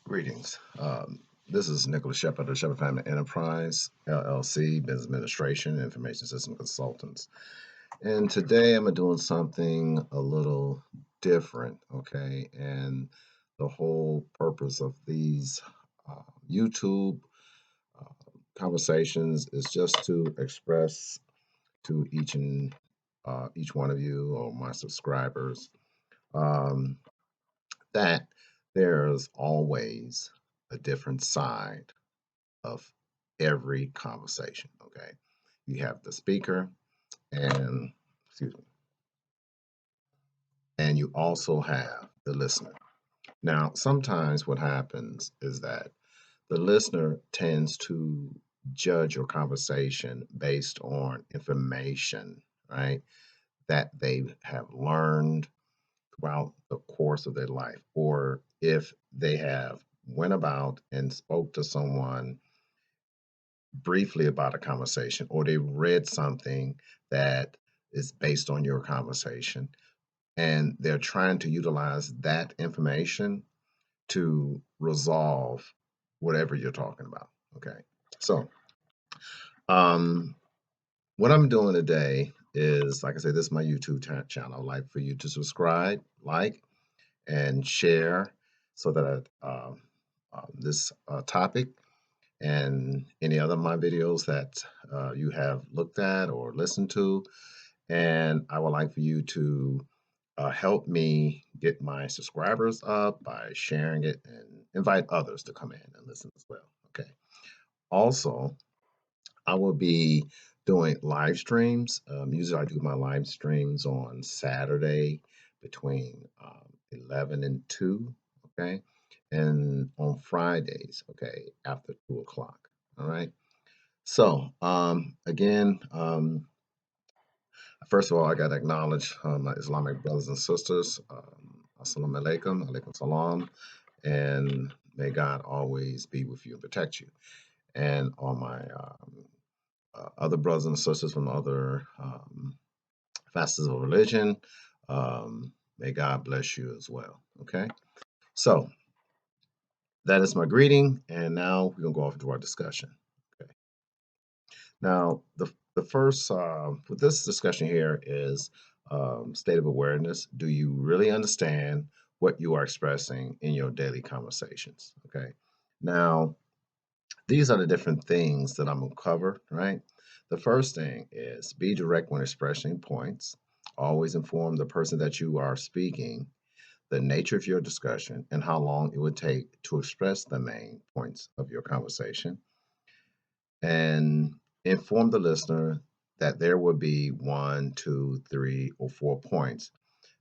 Greetings. This is Nicholas Shephard of Shephard Family Enterprise, LLC, Business Administration, Information System Consultants. And today I'm doing something a little different, okay? And the whole purpose of these YouTube uh, conversations is just to express to each one of you or my subscribers um, that there's always a different side of every conversation. Okay. You have the speaker and, excuse me, and you also have the listener. Now, sometimes what happens is that the listener tends to judge your conversation based on information, right, that they have learned throughout the course of their life, or if they have went about and spoke to someone briefly about a conversation, or they read something that is based on your conversation, and they're trying to utilize that information to resolve whatever you're talking about. Okay. So, um, what I'm doing today is, like I said, this is my YouTube channel. I'd like for you to subscribe, like, and share so that this topic and any other of my videos that you have looked at or listened to. And I would like for you to help me get my subscribers up by sharing it and invite others to come in and listen as well. Okay. Also, I will be doing live streams. Usually, I do my live streams on Saturday between 11 and 2. Okay. And on Fridays, okay, after 2 o'clock. All right. So, again, first of all, I got to acknowledge my Islamic brothers and sisters. Assalamu alaikum, alaikum salam, and may God always be with you and protect you. And all my other brothers and sisters from other facets of religion, may God bless you as well. Okay? So, that is my greeting, and now we're going to go off into our discussion. Okay. Now, the first with this discussion here is state of awareness. Do you really understand what you are expressing in your daily conversations? Okay. Now, these are the different things that I'm going to cover, right? The first thing is be direct when expressing points. Always inform the person that you are speaking the nature of your discussion and how long it would take to express the main points of your conversation, and inform the listener that there will be one, two, three, or 4 points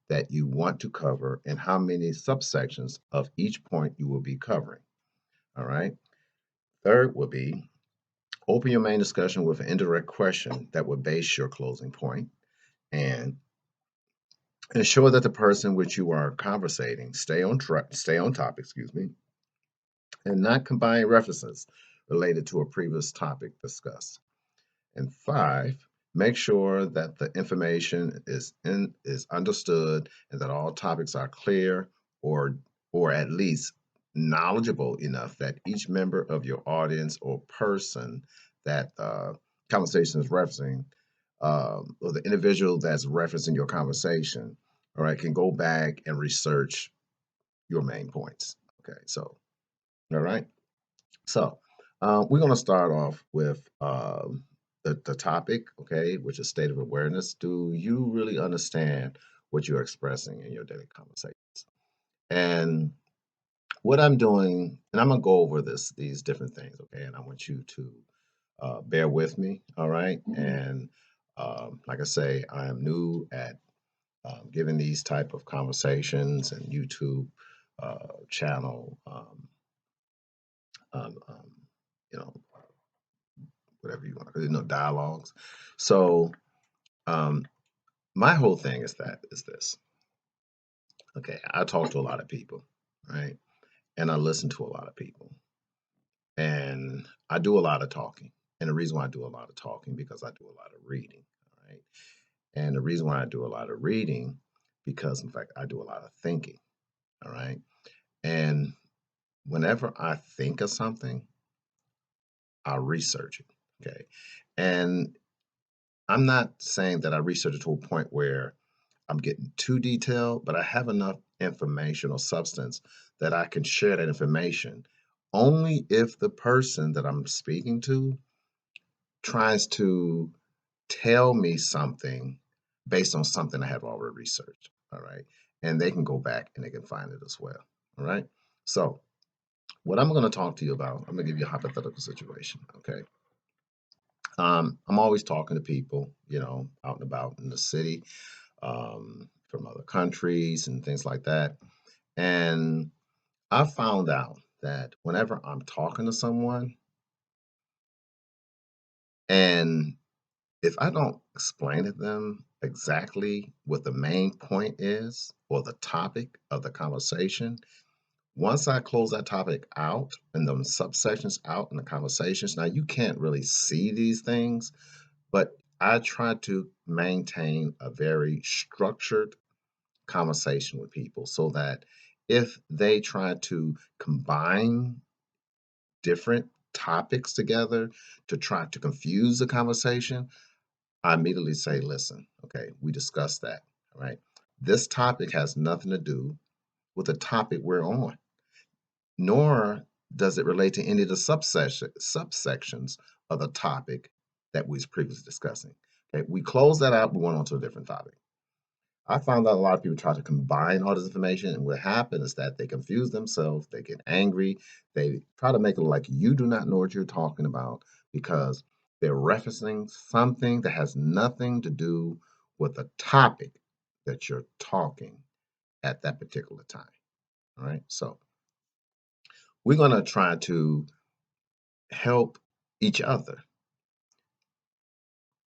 that you want to cover and how many subsections of each point you will be covering. All right. Third will be open your main discussion with an indirect question that will base your closing point, and ensure that the person which you are conversating stay on topic, excuse me, and not combine references related to a previous topic discussed. And five, make sure that the information is understood and that all topics are clear, or at least knowledgeable enough that each member of your audience or person that conversation is referencing, or the individual that's referencing your conversation, all right, can go back and research your main points. Okay, so all right. So we're going to start off with the topic, okay, which is state of awareness. Do you really understand what you're expressing in your daily conversations? And what I'm doing, and I'm going to go over these different things, okay, and I want you to bear with me, all right? And like I say, I am new at giving these type of conversations and YouTube channel, um, um, you know, whatever you want, dialogues. So um, my whole thing is this. Okay, I talk to a lot of people, right? And I listen to a lot of people, and I do a lot of talking. And the reason why I do a lot of talking because I do a lot of reading, all right? And the reason why I do a lot of reading because, in fact, I do a lot of thinking, all right? And whenever I think of something, I research it. Okay. And I'm not saying that I research it to a point where I'm getting too detailed, but I have enough information or substance that I can share that information only if the person that I'm speaking to tries to tell me something based on something I have already researched. All right. And they can go back and they can find it as well. All right. So, what I'm going to talk to you about, I'm going to give you a hypothetical situation. Okay. I'm always talking to people, out and about in the city, from other countries and things like that. And I found out that whenever I'm talking to someone, and if I don't explain to them exactly what the main point is or the topic of the conversation, once I close that topic out and the subsections out in the conversations, now you can't really see these things, but I try to maintain a very structured conversation with people so that if they try to combine different topics together to try to confuse the conversation, I immediately say, listen, okay, we discussed that. All right. This topic has nothing to do with the topic we're on, nor does it relate to any of the subsections of the topic that we was previously discussing. Okay, we closed that out, we went on to a different topic. I found that a lot of people try to combine all this information, and what happens is that they confuse themselves, they get angry, they try to make it like you do not know what you're talking about because they're referencing something that has nothing to do with the topic that you're talking at that particular time. All right. So we're going to try to help each other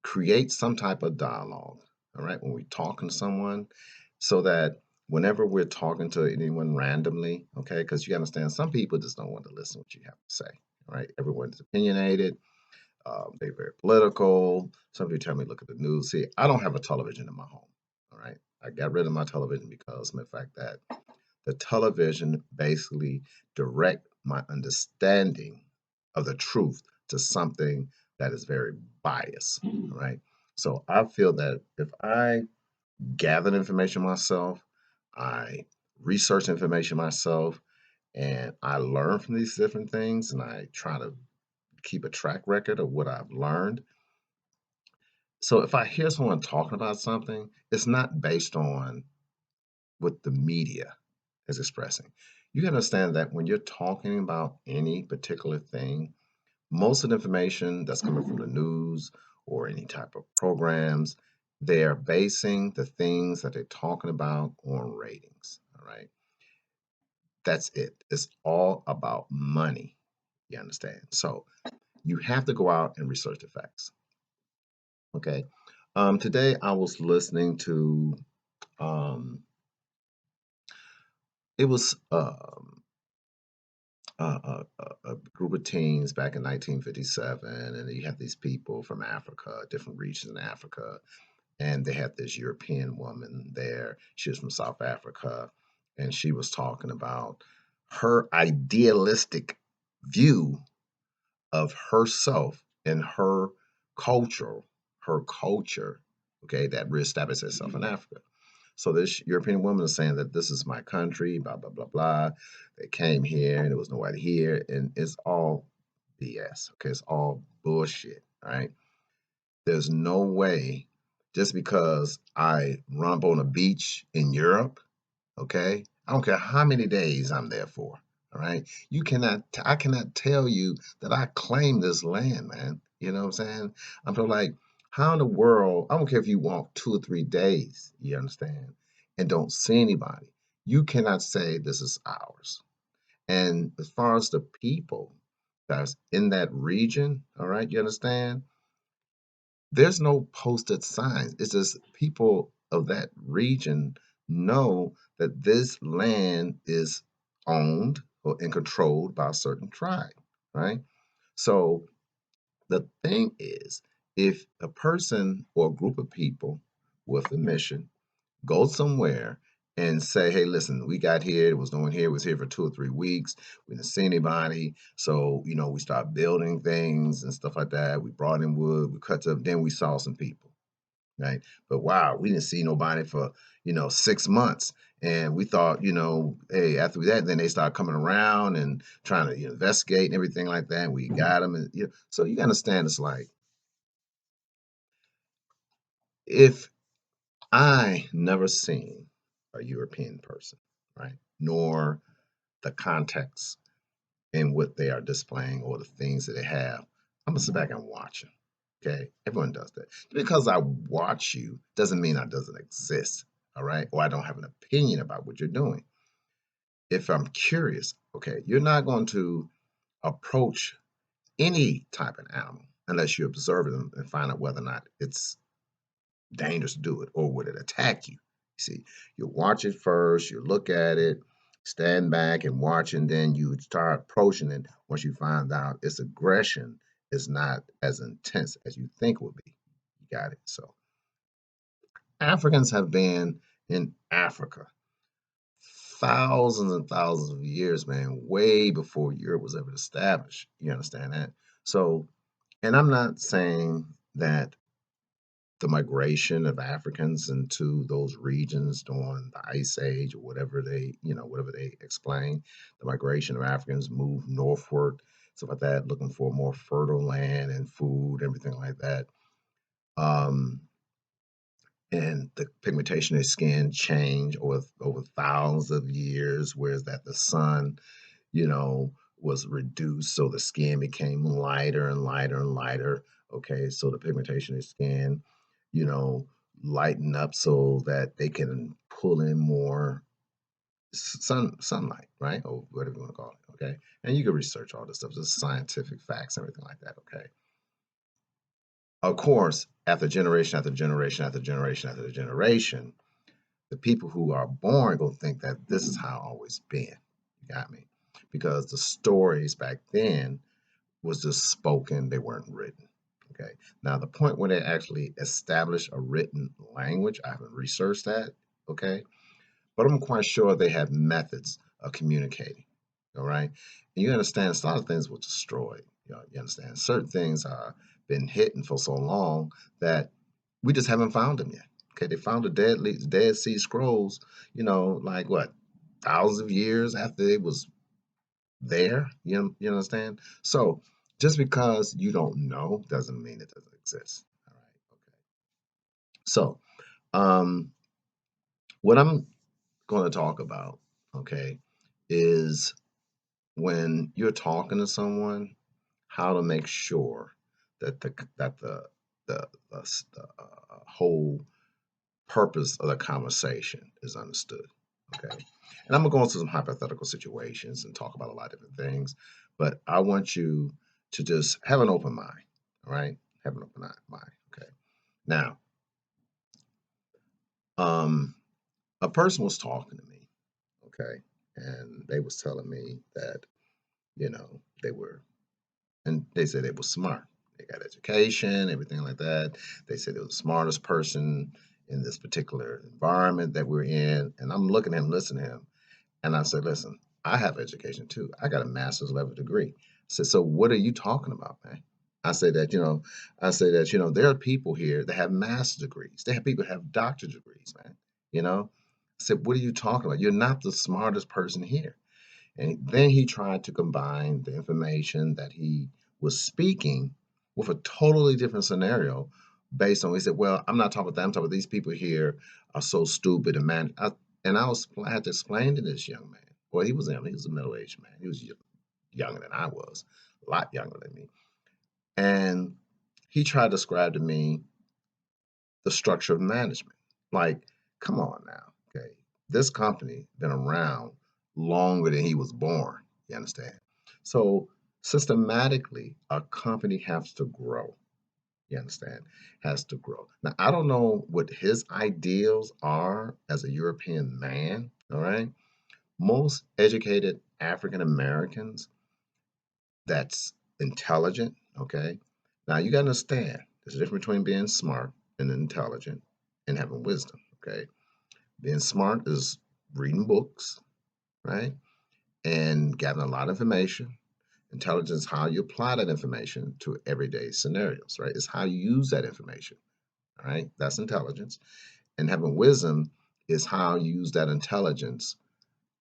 create some type of dialogue, all right, when we're talking to someone, so that whenever we're talking to anyone randomly, okay, because you understand some people just don't want to listen to what you have to say, all right? Everyone's opinionated, they're very political. Some people tell me, look at the news. See, I don't have a television in my home, all right? I got rid of my television because of the fact that the television basically direct my understanding of the truth to something that is very biased, right? So I feel that if I gather information myself, I research information myself, and I learn from these different things, and I try to keep a track record of what I've learned. So if I hear someone talking about something, it's not based on what the media is expressing. You can understand that when you're talking about any particular thing, most of the information that's coming from the news or any type of programs, they're basing the things that they're talking about on ratings. All right. That's it. It's all about money. You understand? So you have to go out and research the facts. Okay. Today I was listening to um, it was a group of teens back in 1957, and you have these people from Africa, different regions in Africa, and they had this European woman there. She was from South Africa, and she was talking about her idealistic view of herself and her culture, okay, that reestablished itself in Africa. So this European woman is saying that this is my country, blah blah blah blah. They came here and there was nobody here, and it's all BS. Okay, it's all bullshit. Right? There's no way just because I run up on a beach in Europe, okay? I don't care how many days I'm there for. All right. I cannot tell you that I claim this land, man. You know what I'm saying? I'm so like, how in the world, I don't care if you walk 2 or 3 days, you understand, and don't see anybody. You cannot say this is ours. And as far as the people that's in that region, all right, you understand? There's no posted signs. It's just people of that region know that this land is owned or and controlled by a certain tribe, right? So the thing is, if a person or a group of people with a mission go somewhere and say, hey, listen, we got here, it was doing here, was here for 2 or 3 weeks. We didn't see anybody. So, we started building things and stuff like that. We brought in wood, we cut up, then we saw some people, right? But wow, we didn't see nobody for, 6 months. And we thought, hey, after that, then they start coming around and trying to investigate and everything like that. And we got them. And so you understand, it's like, if I never seen a European person, right? Nor the context in what they are displaying or the things that they have, I'm gonna sit back and watch them. Okay, everyone does that. Because I watch you doesn't mean I doesn't exist. All right, or I don't have an opinion about what you're doing. If I'm curious, okay, you're not going to approach any type of animal unless you observe them and find out whether or not it's dangerous to do it or would it attack you. See, you watch it first, you look at it, stand back and watch, and then you start approaching it once you find out its aggression is not as intense as you think it would be. You got it. So Africans have been in Africa thousands and thousands of years, man, way before Europe was ever established. You understand that? So, and I'm not saying that the migration of Africans into those regions during the Ice Age or whatever they explain, the migration of Africans moved northward, stuff like that, looking for more fertile land and food, everything like that. Um, and the pigmentation of skin changed over thousands of years, whereas that the sun, you know, was reduced, so the skin became lighter and lighter and lighter. Okay, so the pigmentation of skin, you know, lighten up so that they can pull in more sunlight, right? Or whatever you want to call it. Okay, and you can research all this stuff, just scientific facts, everything like that. Okay, of course, after generation after generation after generation after generation, the people who are born gonna think that this is how it's always been. You got me? Because the stories back then was just spoken, they weren't written. Okay. Now the point where they actually establish a written language, I haven't researched that. Okay. But I'm quite sure they have methods of communicating. All right. And you understand a lot of things were destroyed. You understand certain things are been hidden for so long that we just haven't found them yet. Okay, they found the Dead Sea Scrolls, like what, thousands of years after it was there. You understand? So just because you don't know doesn't mean it doesn't exist. All right. Okay. So um, what I'm going to talk about, okay, is when you're talking to someone, how to make sure that the whole purpose of the conversation is understood. Okay. And I'm gonna go into some hypothetical situations and talk about a lot of different things, but I want you to just have an open mind. All right. Have an open mind. Okay. Now, um, a person was talking to me, okay, and they was telling me that, they were, and they said they were smart. They got education, everything like that. They said they were the smartest person in this particular environment that we're in. And I'm looking at him, listening to him. And I said, listen, I have education too. I got a master's level degree. I said, so what are you talking about, man? I said that, there are people here that have master's degrees. They have people that have doctorate degrees, man. I said, what are you talking about? You're not the smartest person here. And then he tried to combine the information that he was speaking with a totally different scenario based on, he said, well, I'm not talking about that. I'm talking about these people here are so stupid and man. I had to explain to this young man. Well, he was young. He was a middle-aged man. He was younger than I was, a lot younger than me. And he tried to describe to me the structure of management. Like, come on now, okay? This company been around longer than he was born. You understand? So systematically, a company has to grow. You understand? Has to grow. Now, I don't know what his ideals are as a European man. All right. Most educated African Americans that's intelligent. Okay. Now you got to understand there's a difference between being smart and intelligent and having wisdom. Okay. Being smart is reading books, right? And gathering a lot of information. Intelligence is how you apply that information to everyday scenarios, right? It's how you use that information, all right? That's intelligence. And having wisdom is how you use that intelligence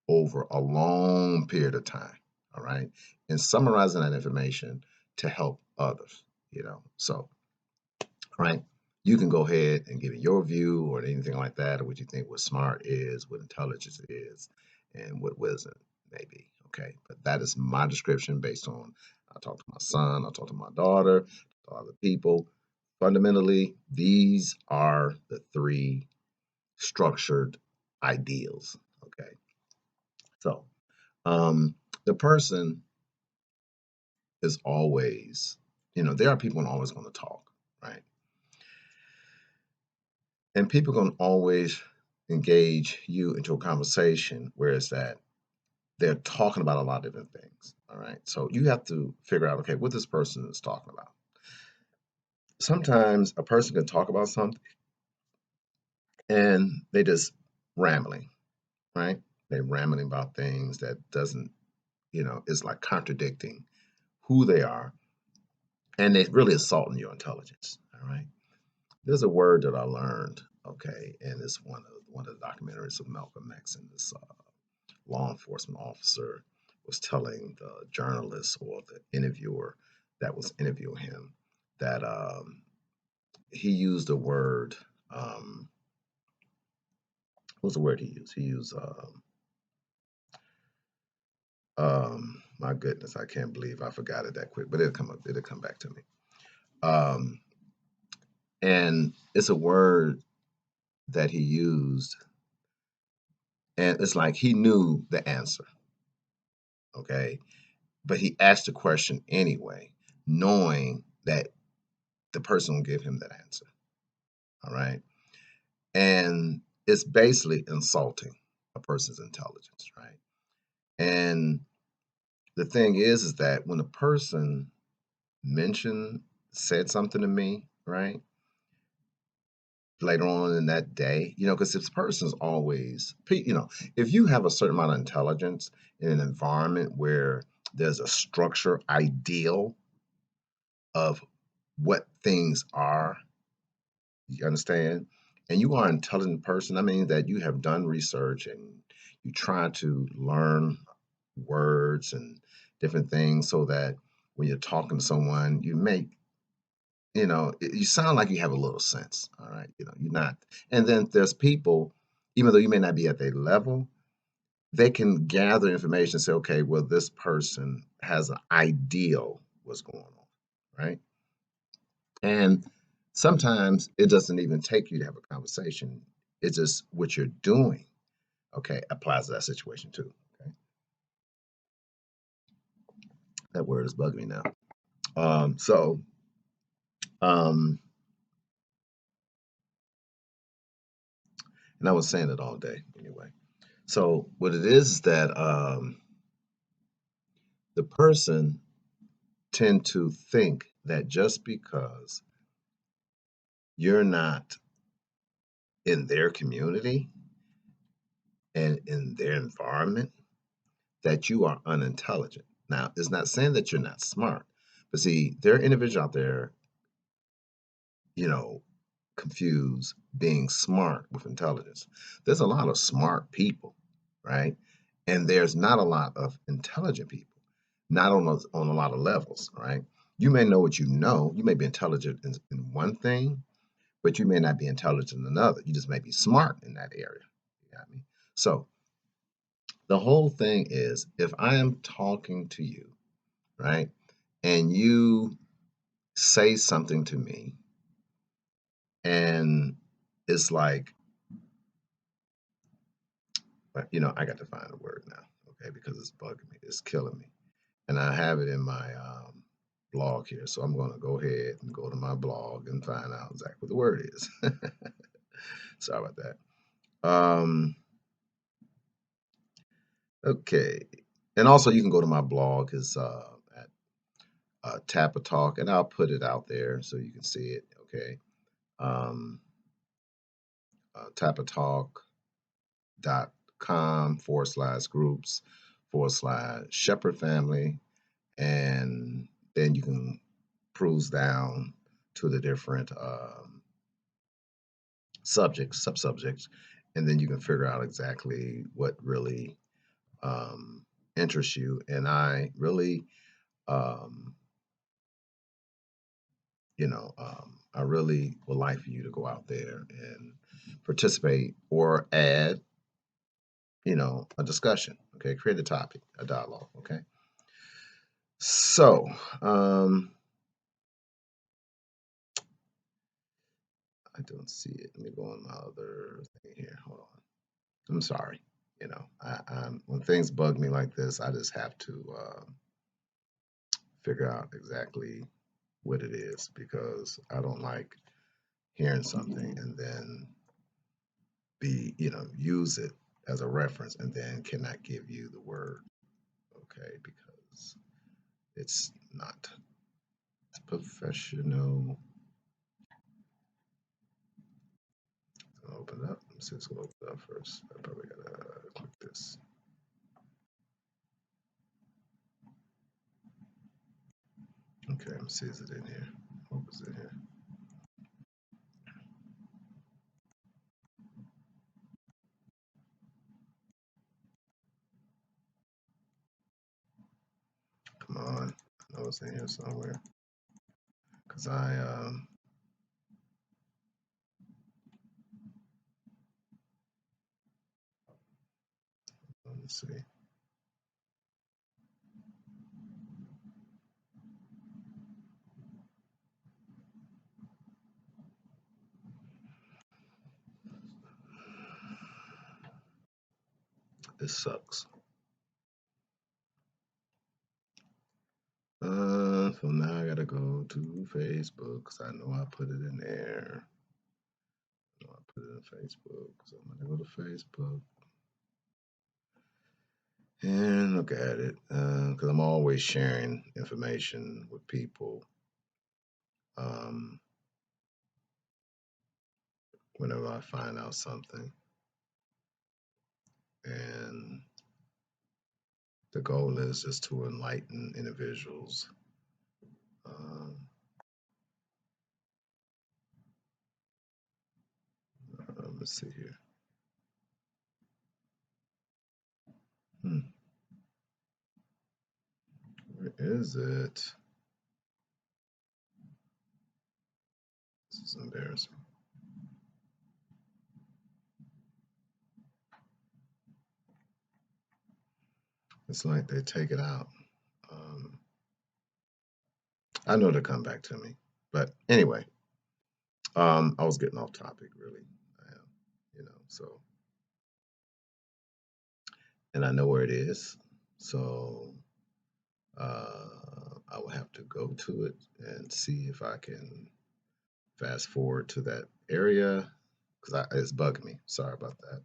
over a long period of time, all right? And summarizing that information to help others, So, right? You can go ahead and give it your view or anything like that, or what you think what smart is, what intelligence is, and what wisdom may be. Okay. But that is my description based on I talk to my son, I talk to my daughter, to other people. Fundamentally, these are the three structured ideals. Okay. So the person is always, there are people always going to talk, right? And people can always engage you into a conversation where it's that they're talking about a lot of different things. All right. So you have to figure out, okay, what this person is talking about. Sometimes a person can talk about something and they just rambling, right? They're rambling about things that doesn't, it's like contradicting who they are and they're really assaulting your intelligence. All right. There's a word that I learned, okay, and it's one of the documentaries of Malcolm X and this law enforcement officer was telling the journalist or the interviewer that was interviewing him that he used a word. What was the word he used? He used, my goodness, I can't believe I forgot it that quick, but it'll come up. It'll come back to me. Um, and it's a word that he used, and it's like he knew the answer, okay, but he asked the question anyway, knowing that the person will give him that answer. All right. And it's basically insulting a person's intelligence, right? And the thing is that when a person mentioned, said something to me, right, later on in that day, because this person's always, if you have a certain amount of intelligence in an environment where there's a structure ideal of what things are. You understand? And you are an intelligent person. I mean, that you have done research and you try to learn words and different things so that when you're talking to someone, you make, you sound like you have a little sense. All right. You're not. And then there's people, even though you may not be at their level, they can gather information and say, okay, well, this person has an ideal what's going on. Right. And sometimes it doesn't even take you to have a conversation. It's just what you're doing, okay, applies to that situation too. Okay. That word is bugging me now. So um, and I was saying it all day anyway. So what it is that the person tend to think that just because you're not in their community and in their environment, that you are unintelligent. Now, it's not saying that you're not smart, but see, there are individuals out there, you know, confuse being smart with intelligence. There's a lot of smart people, right? And there's not a lot of intelligent people, not on a lot of levels, right? You may know what you know. You may be intelligent in one thing, but you may not be intelligent in another. You just may be smart in that area. You got me? So the whole thing is if I am talking to you, right, and you say something to me, and it's like, I got to find a word now, okay, because it's bugging me, it's killing me, and I have it in my blog here, so I'm going to go ahead and go to my blog and find out exactly what the word is. Sorry about that. Okay, and also you can go to my blog is at Tappa Talk, and I'll put it out there so you can see it. Okay, um, tappatalk.com. facebook.com/groups/Shepherd family, and then you can cruise down to the different subsubjects, and then you can figure out exactly what really um, interests you. And I really, um, I really would like for you to go out there and participate or add, a discussion. Okay, create a topic, a dialogue. Okay, so I don't see it. Let me go on my other thing here. Hold on. I'm sorry. When things bug me like this, I just have to figure out exactly what it is because I don't like hearing something and then use it as a reference and then cannot give you the word, okay, because it's not professional. It's gonna open up. Let's see, it's gonna open up first. I probably gotta click this. Okay, let me see, is it in here? What was in here? Come on. I know it's in here somewhere. Because let me see. This sucks. So now I gotta go to Facebook because I know I put it in there. I know I put it in Facebook, so I'm gonna go to Facebook and look at it because I'm always sharing information with people um, whenever I find out something, and the goal is just to enlighten individuals. Um, let's see here. Hmm, where is it? This is embarrassing. It's like they take it out. Um, I know they'll come back to me, but anyway, I was getting off topic, really. I am, so, and I know where it is, so I will have to go to it and see if I can fast forward to that area because it's bugging me. Sorry about that.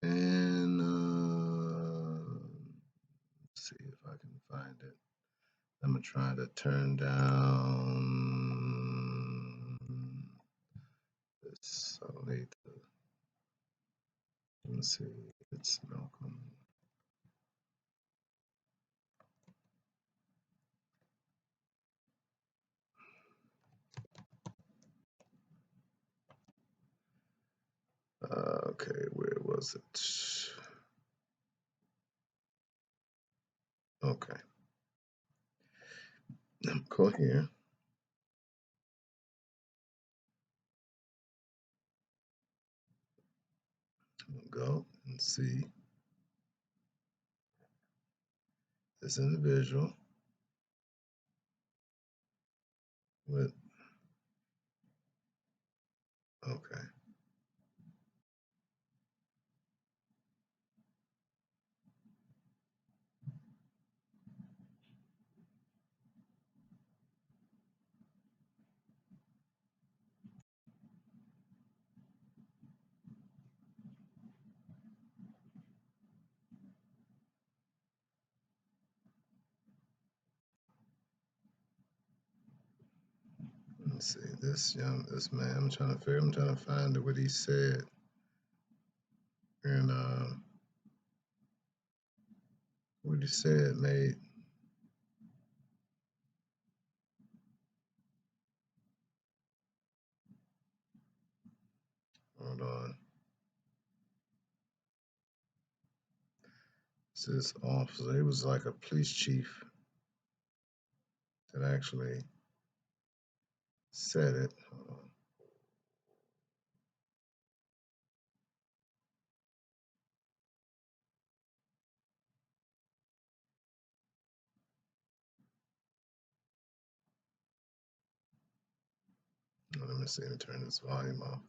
And let's see if I can find it. I'm gonna try to turn down this. I don't need to. Let me see. It's Malcolm. Okay, where was it? Okay, go here. Go and see this individual with, okay. Let's see this man. I'm trying to find what he said. And what you said made, hold on. This officer, he was like a police chief that actually said it. Hold on. Let me see. Let me turn this volume off.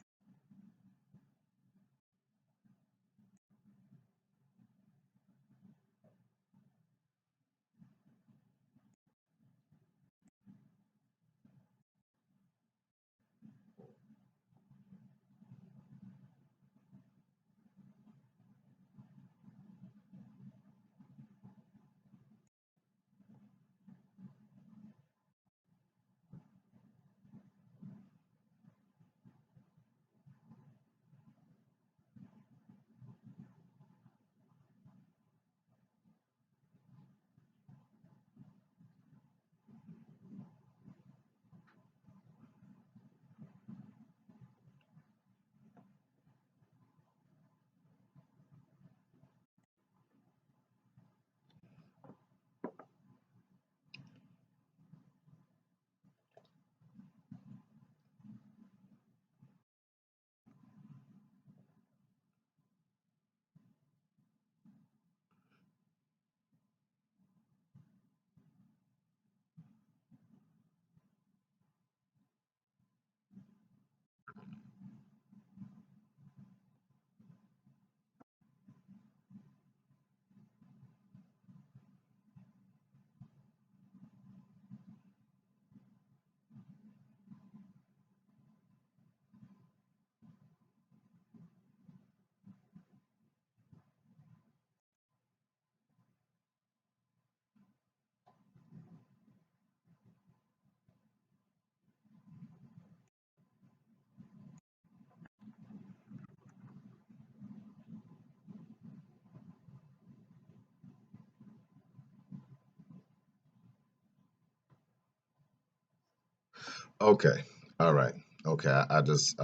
Okay. All right. Okay. I just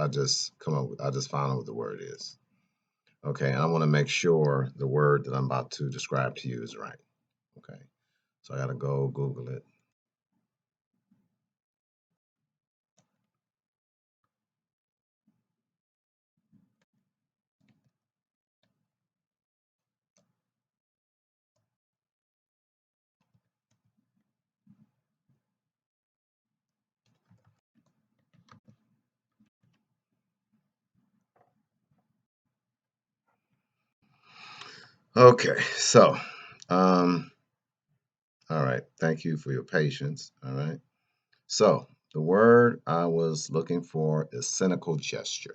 come up with, I just found out what the word is. Okay. And I want to make sure the word that I'm about to describe to you is right. Okay. So I got to go Google it. Okay. So, um, all right. Thank you for your patience. All right. So the word I was looking for is cynical gesture.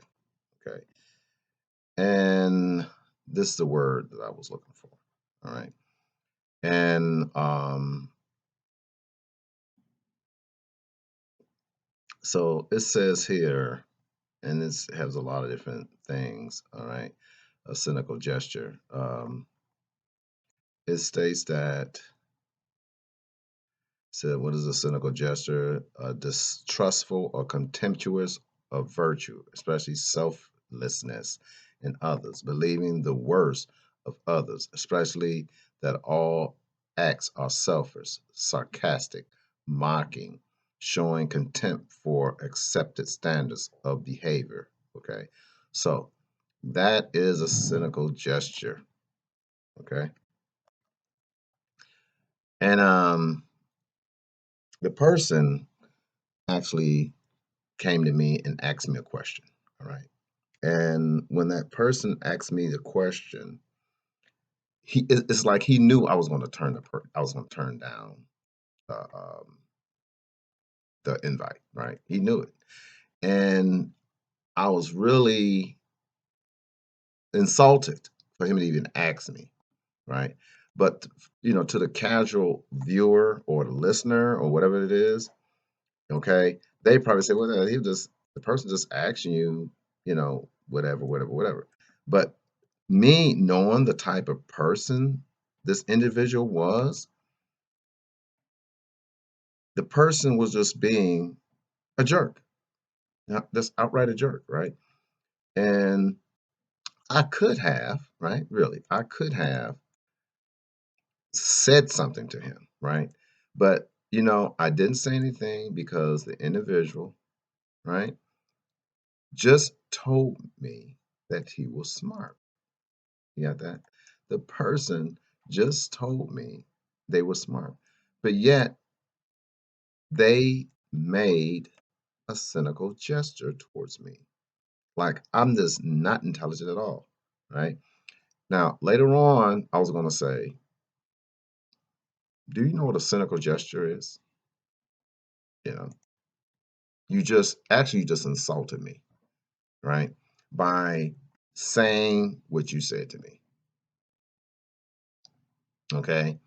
Okay. And this is the word that I was looking for. All right. And so it says here, and this has a lot of different things. All right. A cynical gesture. It states that, said, what is a cynical gesture? Distrustful or contemptuous of virtue, especially selflessness in others, believing the worst of others, especially that all acts are selfish, sarcastic, mocking, showing contempt for accepted standards of behavior. Okay. So that is a cynical gesture. Okay. And the person actually came to me and asked me a question. All right. And when that person asked me the question, it's like he knew I was going to I was going to turn down uh, um, the invite. Right. He knew it, and I was really insulted for him to even ask me. Right. But to the casual viewer or the listener or whatever it is, okay, they probably say, well, the person just asking you, whatever, whatever, whatever. But Me knowing the type of person this individual was, the person was just being a jerk. Just outright a jerk, right? And I could have, right? Really, I could have said something to him, right? But, I didn't say anything because the individual, right, just told me that he was smart. You got that? The person just told me they were smart, but yet they made a cynical gesture towards me. Like I'm just not intelligent at all, right? Now, later on, I was going to say, do you know what a cynical gesture is? You know, you just insulted me, right? By saying what you said to me. Okay.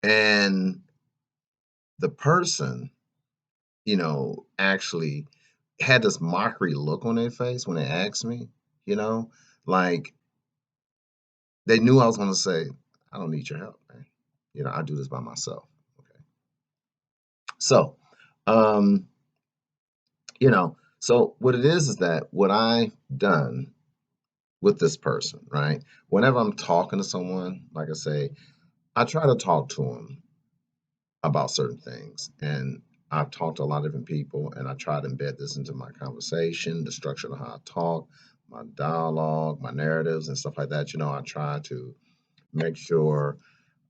And the person, actually had this mockery look on their face when they asked me, you know, like they knew I was going to say, I don't need your help, man. I do this by myself. Okay. So, um, so what it is that what I've done with this person, right? Whenever I'm talking to someone, like I say, I try to talk to them about certain things. And I've talked to a lot of different people, and I try to embed this into my conversation, the structure of how I talk, my dialogue, my narratives, and stuff like that. I try to make sure.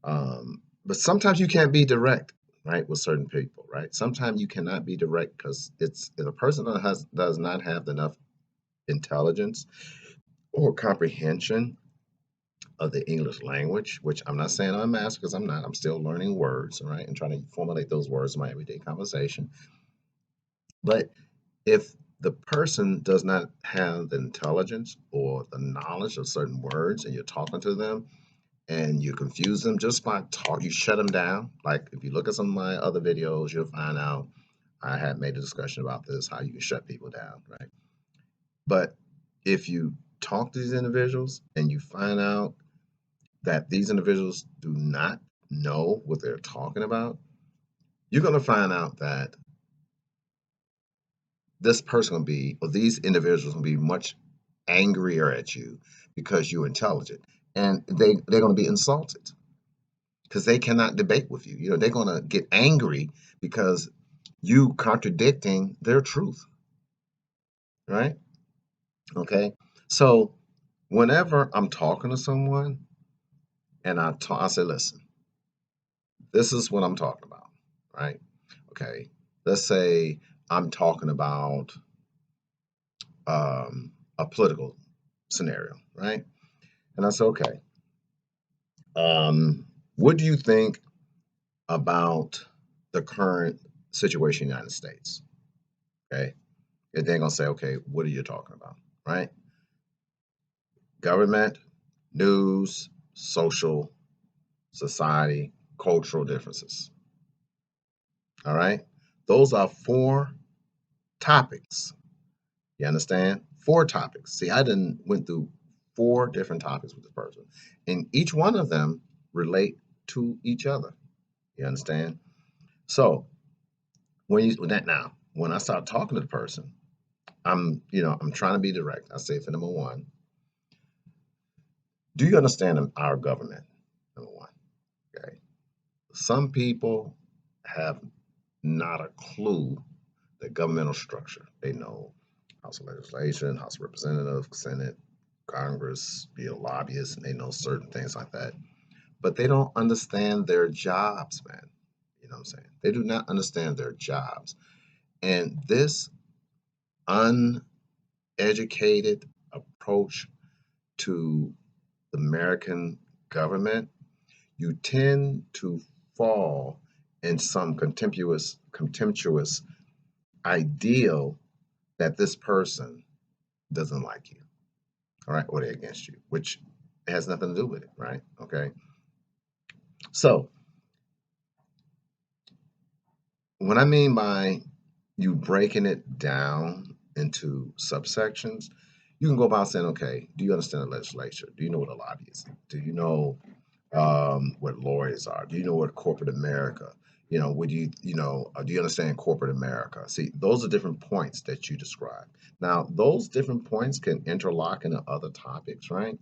But sometimes you can't be direct, right, with certain people, right? Sometimes you cannot be direct because if a person does not have enough intelligence or comprehension of the English language, which I'm not saying I'm a master because I'm not. I'm still learning words, all right, and trying to formulate those words in my everyday conversation. But if the person does not have the intelligence or the knowledge of certain words and you're talking to them and you confuse them just by talk, you shut them down. Like if you look at some of my other videos, you'll find out I had made a discussion about this, how you can shut people down, right? But if you talk to these individuals and you find out that these individuals do not know what they're talking about, you're going to find out that this person will be, or these individuals will be much angrier at you because you're intelligent. And they're going to be insulted because they cannot debate with you. They're going to get angry because you contradicting their truth, right? Okay. So whenever I'm talking to someone and I say, listen, this is what I'm talking about, right? Okay. Let's say I'm talking about a political scenario, right? And I say, okay, what do you think about the current situation in the United States? Okay. And they're going to say, okay, what are you talking about? Right? Government, news, social, society, cultural differences. All right. Those are four topics. You understand? Four topics. See, I didn't went through four different topics with this person, and each one of them relate to each other. You understand? So when I start talking to the person, I'm trying to be direct. I say for number one, do you understand our government? Number one, okay. Some people have not a clue the governmental structure. They know House of Legislation, House of Representatives, Senate, Congress, be a lobbyist, and they know certain things like that. But they don't understand their jobs, man. You know what I'm saying? They do not understand their jobs. And this uneducated approach to the American government, you tend to fall in some contemptuous ideal that this person doesn't like you, all right, or they're against you, which has nothing to do with it, right? Okay. So, what I mean by you breaking it down into subsections, you can go about saying, okay, do you understand the legislature? Do you know what a lobby is? Do you know what lawyers are? Do you know what corporate America? Would do you understand corporate America? See, those are different points that you describe. Now, those different points can interlock into other topics, right?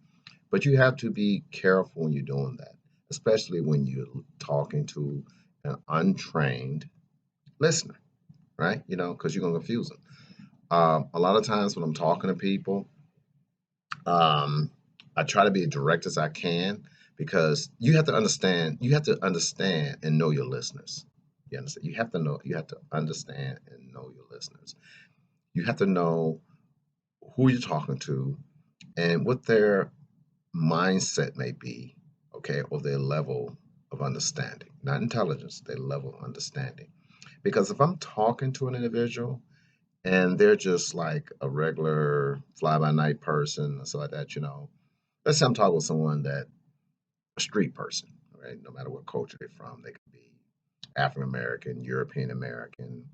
But you have to be careful when you're doing that, especially when you're talking to an untrained listener, right? Because you're going to confuse them. A lot of times when I'm talking to people, um, I try to be as direct as I can because you have to understand. You have to understand and know your listeners. You understand? You have to know. You have to understand and know your listeners. You have to know who you're talking to and what their mindset may be, okay, or their level of understanding, not intelligence, their level of understanding. Because if I'm talking to an individual and they're just like a regular fly by night person, so like that, let's say I'm talking with someone that a street person, right? No matter what culture they're from, they could be African American, European American,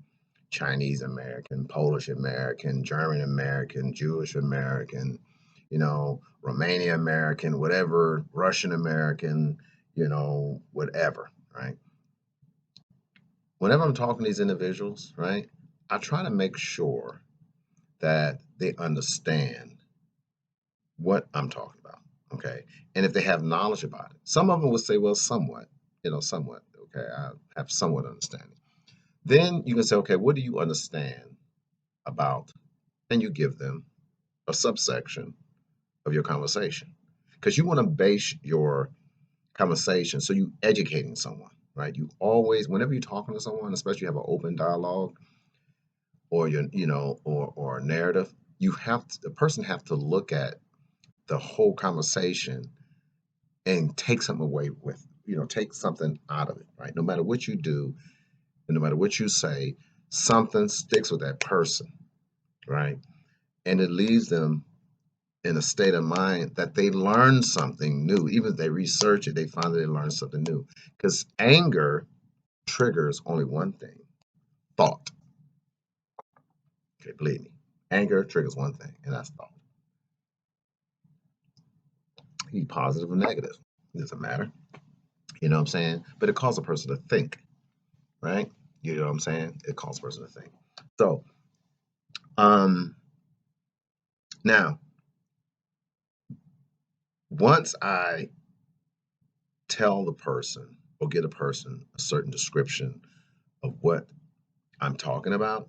Chinese American, Polish American, German American, Jewish American, Romania American, whatever, Russian American, whatever, right? Whenever I'm talking to these individuals, right, I try to make sure that they understand what I'm talking about. Okay. And if they have knowledge about it, some of them will say, well, somewhat, somewhat. Okay. I have somewhat understanding. Then you can say, okay, what do you understand about? And you give them a subsection of your conversation because you want to base your conversation. So you educating someone, right? You always, whenever you're talking to someone, especially you have an open dialogue or or a narrative, the person have to look at the whole conversation and take something away take something out of it, right? No matter what you do, and no matter what you say, something sticks with that person, right? And it leaves them in a state of mind that they learn something new. Even if they research it, they find that they learn something new. Because anger triggers only one thing: thought. Okay, believe me. Anger triggers one thing, and that's thought. It can be positive or negative. It doesn't matter. You know what I'm saying? But it causes a person to think, right? You know what I'm saying? It causes a person to think. So, um, now, once I tell the person or get a person a certain description of what I'm talking about,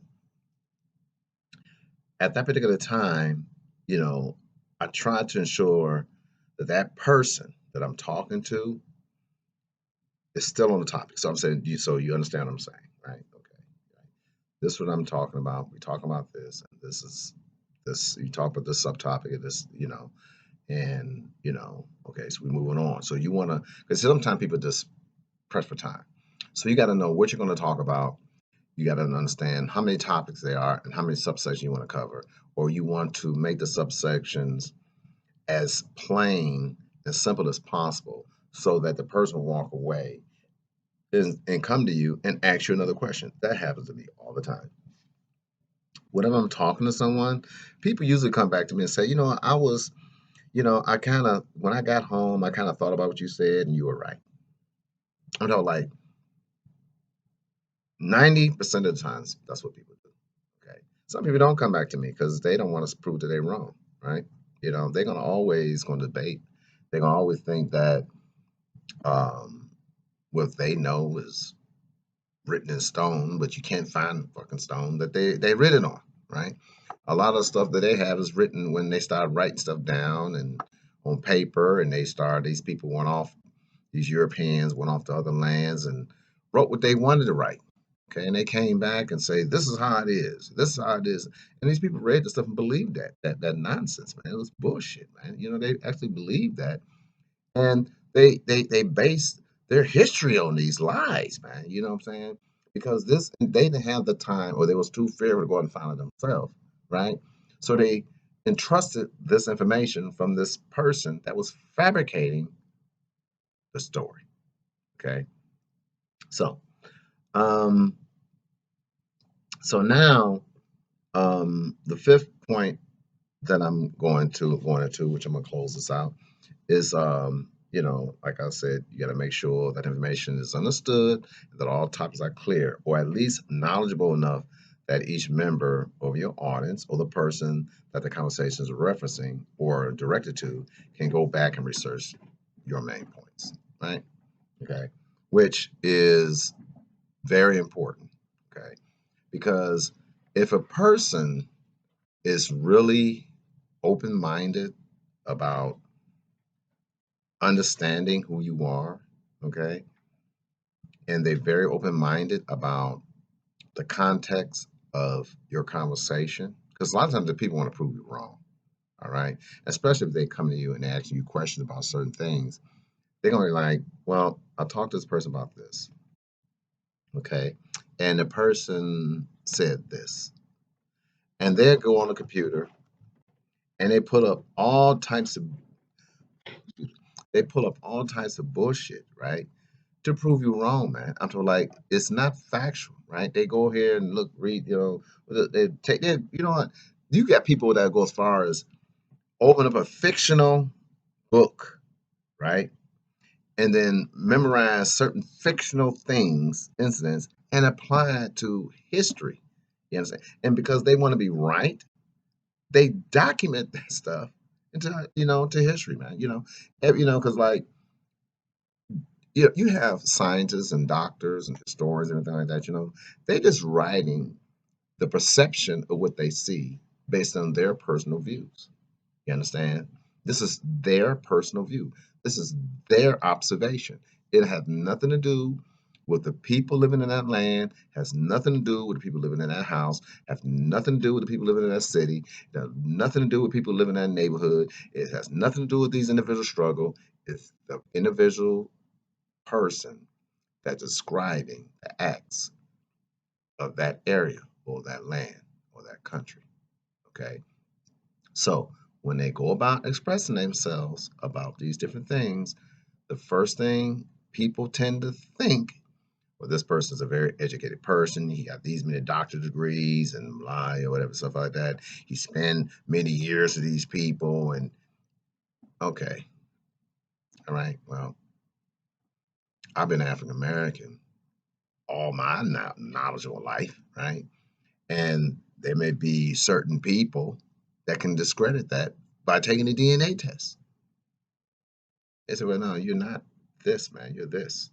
at that particular time, you know, I try to ensure that that person that I'm talking to is still on the topic. So I'm saying, so you understand what I'm saying, right? Okay. Right. This is what I'm talking about. We talk about this, and this is this. You talk about this subtopic of this, and okay. So we're moving on. So you want to, because sometimes people just press for time. So you got to know what you're going to talk about. You got to understand how many topics there are and how many subsections you want to cover, or you want to make the subsections as plain and simple as possible so that the person will walk away and come to you and ask you another question. That happens to me all the time. Whenever I'm talking to someone, people usually come back to me and say, I kind of, when I got home, I kind of thought about what you said and you were right. Like 90% of the times, that's what people do. Okay. Some people don't come back to me because they don't want to prove that they're wrong, right? They're gonna always gonna debate. They're gonna always think that um, what they know is written in stone, but you can't find fucking stone that they written on, right? A lot of stuff that they have is written when they start writing stuff down and on paper, and these people went off, these Europeans went off to other lands and wrote what they wanted to write. Okay, and they came back and say, "This is how it is. This is how it is." And these people read the stuff and believed that nonsense, man. It was bullshit, man. They actually believed that, and they base their history on these lies, man. You know what I'm saying? Because they didn't have the time, or they was too fearful to go and find it themselves, right? So they entrusted this information from this person that was fabricating the story. Okay, so um, so now the fifth point that I'm going into, which I'm gonna close this out, is like I said, you got to make sure that information is understood, that all topics are clear, or at least knowledgeable enough that each member of your audience or the person that the conversation is referencing or directed to can go back and research your main points, right? Okay, which is very important. Okay, because if a person is really open minded about understanding who you are, okay, and they're very open minded about the context of your conversation, because a lot of times the people want to prove you wrong, all right, especially if they come to you and ask you questions about certain things, they're going to be like, well, I talked to this person about this, okay, and the person said this, and they go on the computer and they pull up all types of bullshit, right? To prove you wrong, man. I'm talking like it's not factual, right? They go here and look, read, they take, you know what? You got people that go as far as open up a fictional book, right? And then memorize certain fictional things, incidents, and apply it to history. You understand? And because they want to be right, they document that stuff into, to history, man. Because like you have scientists and doctors and historians and everything like that, they're just writing the perception of what they see based on their personal views. You understand? This is their personal view. This is their observation. It has nothing to do with the people living in that land, has nothing to do with the people living in that house, has nothing to do with the people living in that city, it has nothing to do with people living in that neighborhood. It has nothing to do with these individual struggle. It's the individual person that's describing the acts of that area or that land or that country. Okay. So when they go about expressing themselves about these different things, the first thing people tend to think, well, this person is a very educated person. He got these many doctorate degrees and blah, or whatever, stuff like that. He spent many years with these people. And okay, all right, well, I've been African American all my knowledgeable life, right? And there may be certain people that can discredit that by taking a DNA test. They say, well, no, you're not this, man. You're this.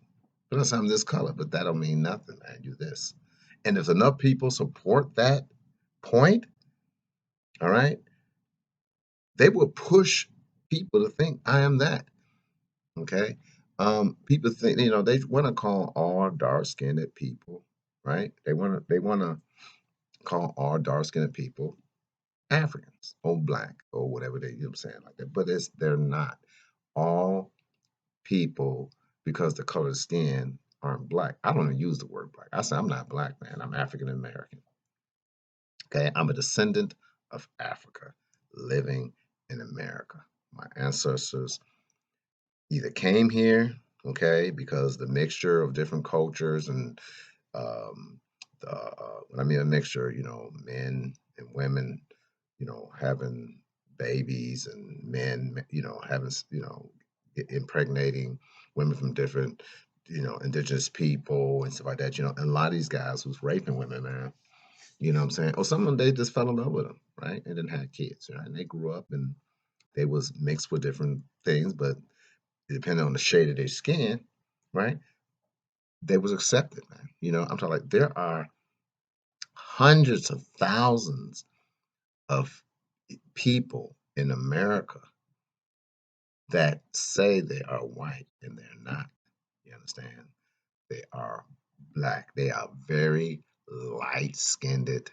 Plus, I'm this color, but that don't mean nothing, man. You're this. And if enough people support that point, all right, they will push people to think I am that. Okay. People think, they want to call all dark-skinned people, right? They want to call all dark-skinned people Africans or black or whatever I'm saying like that. But they're not. All people, because the color of skin, aren't black. I don't even use the word black. I say I'm not black, man. I'm African American. Okay. I'm a descendant of Africa living in America. My ancestors either came here, okay, because the mixture of different cultures and when I mean a mixture, men and women, having babies and men, having, impregnating women from different, indigenous people and stuff like that, and a lot of these guys was raping women, man. You know what I'm saying? Or some of them, they just fell in love with them, right? And then had kids, right? And they grew up and they was mixed with different things, but depending on the shade of their skin, right? They was accepted, man. I'm talking like there are hundreds of thousands of people in America that say they are white and they're not. You understand? They are black. They are very light skinned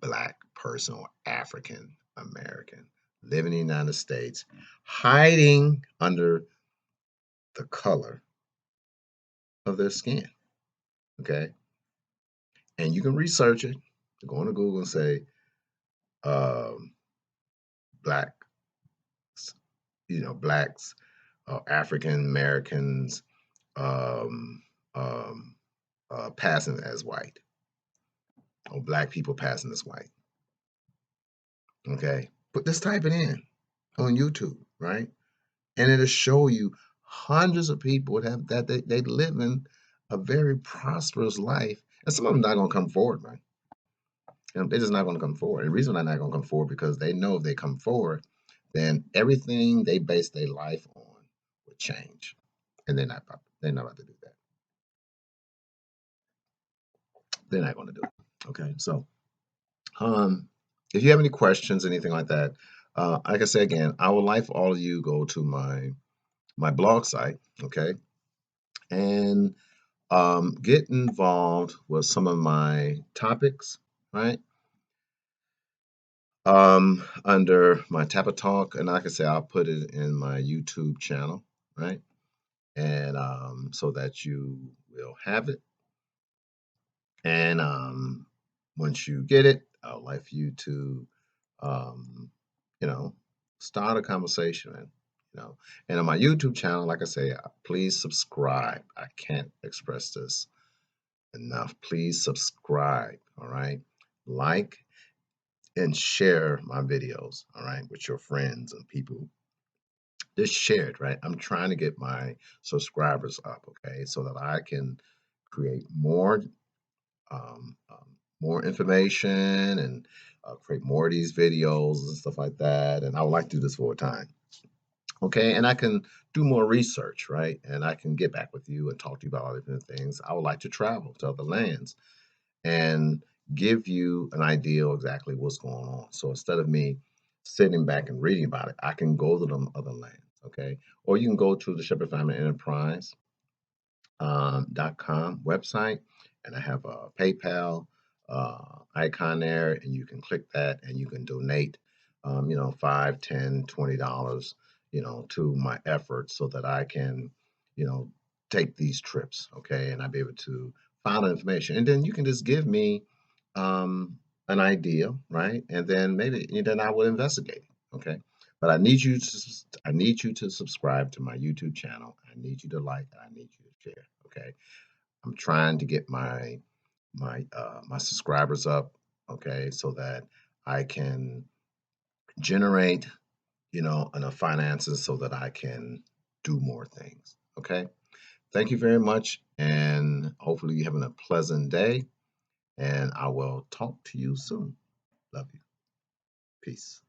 black person or African American living in the United States, hiding under the color of their skin. Okay. And you can research it. Go on to Google and say, um, black, blacks, African Americans, um, um, passing as white, or black people passing as white. Okay. But just type it in on YouTube, right? And it'll show you hundreds of people that they live in a very prosperous life. And some of them not gonna come forward, man. They're just not gonna come forward. And the reason they're not gonna come forward because they know if they come forward, then everything they base their life on will change. And they're not about to do that. They're not gonna do it. Okay. So if you have any questions, anything like that, like I say again, I would like for all of you go to my blog site, okay, and get involved with some of my topics, right? Under my Tappa Talk, and like I say, I'll put it in my YouTube channel, right? And so that you will have it. And once you get it, I would like for you to, um, you know, start a conversation. And on my YouTube channel, like I say, please subscribe. I can't express this enough. Please subscribe. All right, like and share my videos. All right, with your friends and people. Just share it. Right. I'm trying to get my subscribers up. Okay, so that I can create um, um, more information and create more of these videos and stuff like that. And I would like to do this full time. Okay. And I can do more research, right? And I can get back with you and talk to you about all different things. I would like to travel to other lands and give you an idea of exactly what's going on. So instead of me sitting back and reading about it, I can go to them other lands. Okay. Or you can go to the Shepherd Family Enterprise .com website, and I have a PayPal icon there, and you can click that, and you can donate, $5, $10, $20, to my efforts, so that I can, you know, take these trips, okay, and I'll be able to find out information, and then you can just give me an idea, right, and then I will investigate, okay. But I need you to subscribe to my YouTube channel. I need you to like. I need you to share. Okay. I'm trying to get my subscribers up. Okay, so that I can generate enough finances so that I can do more things. Okay. Thank you very much, and hopefully you're having a pleasant day. And I will talk to you soon. Love you. Peace.